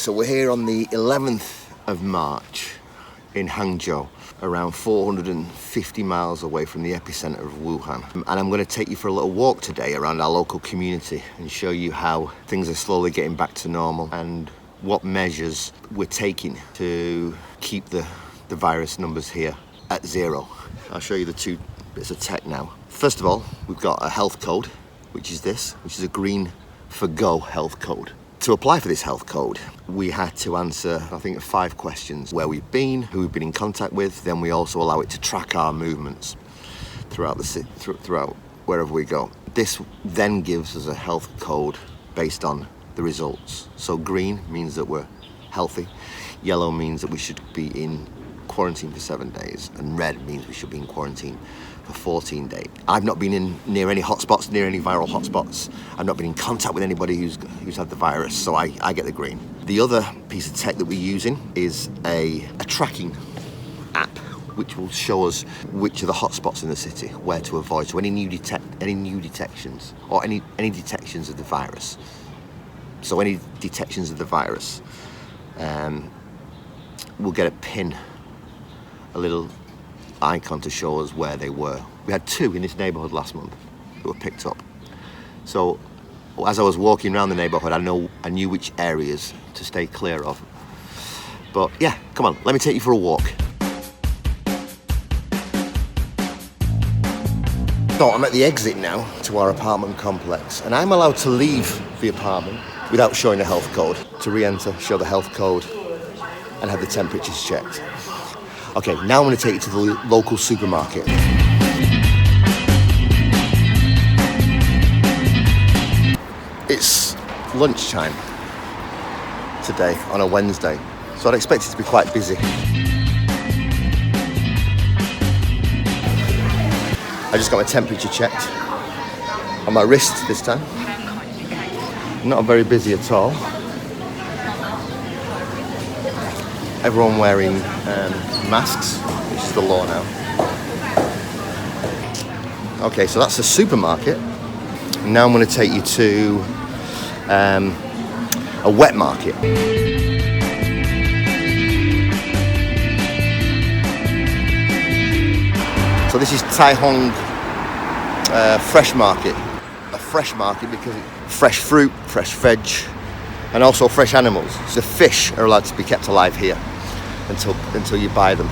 so we're here on the 11th of March in Hangzhou, around 450 miles away from the epicentre of Wuhan. And I'm going to take you for a little walk today around our local community and show you how things are slowly getting back to normal and what measures we're taking to keep the virus numbers here at zero. I'll show you the two bits of tech now. First of all, we've got a health code, which is this, which is a green for go health code. To apply for this health code, we had to answer, I think, 5 questions: where we've been, who we've been in contact with. Then we also allow it to track our movements throughout the city, throughout wherever we go. This then gives us a health code based on the results. So green means that we're healthy, yellow means that we should be in quarantine for 7 days, and red means we should be in quarantine for 14 days. I've not been near any hotspots, near any viral hotspots. I've not been in contact with anybody who's had the virus, so I get the green. The other piece of tech that we're using is a tracking app, which will show us which are the hotspots in the city, where to avoid. So any new detections or any detections of the virus. So any detections of the virus, we'll get a pin, a little icon to show us where they were. We had 2 in this neighbourhood last month that were picked up. So as I was walking around the neighbourhood, I knew which areas to stay clear of. But yeah, come on, let me take you for a walk. So I'm at the exit now to our apartment complex, and I'm allowed to leave the apartment without showing a health code. To re-enter, show the health code and have the temperatures checked. Okay, now I'm going to take you to the local supermarket. It's lunchtime today on a Wednesday, so I'd expect it to be quite busy. I just got my temperature checked on my wrist this time. Not very busy at all. Everyone wearing masks, which is the law now. Okay, so that's the supermarket. Now I'm going to take you to a wet market. So this is Taihong fresh market. A fresh market because it's fresh fruit, fresh veg, and also fresh animals. So fish are allowed to be kept alive here until you buy them.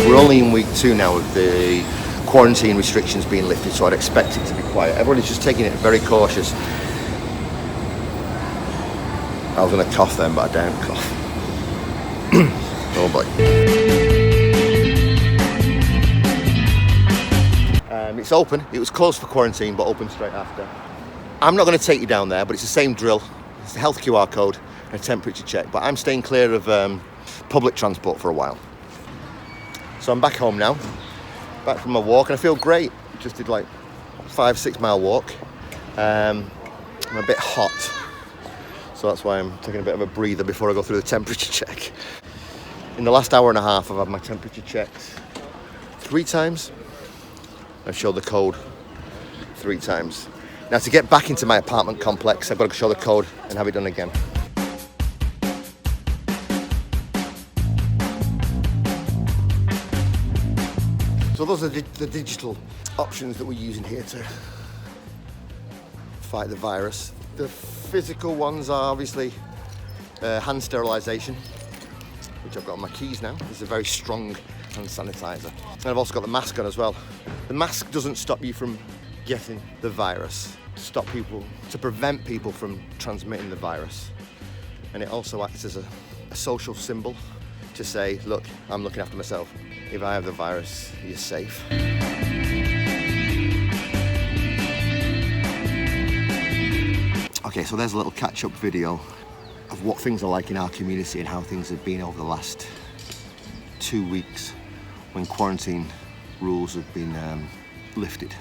We're only in week 2 now of the quarantine restrictions being lifted, so I'd expect it to be quiet. Everybody's just taking it very cautious. I was going to cough then, but I don't cough. Oh boy. It's open. It was closed for quarantine, but open straight after. I'm not going to take you down there, but it's the same drill. It's the health QR code and a temperature check, but I'm staying clear of public transport for a while. So I'm back home now, back from my walk, and I feel great. Just did like 5-6 mile walk. I'm a bit hot, so that's why I'm taking a bit of a breather before I go through the temperature check. In the last hour and a half, I've had my temperature checked 3 times. I've showed the code 3 times. Now to get back into my apartment complex, I've got to show the code and have it done again. So those are the digital options that we're using here to fight the virus. The physical ones are obviously hand sterilisation, which I've got on my keys now. This is a very strong hand sanitizer. And I've also got the mask on as well. The mask doesn't stop you from getting the virus, to prevent people from transmitting the virus. And it also acts as a social symbol to say, look, I'm looking after myself. If I have the virus, you're safe. Okay, so there's a little catch-up video of what things are like in our community and how things have been over the last 2 weeks when quarantine rules have been lifted.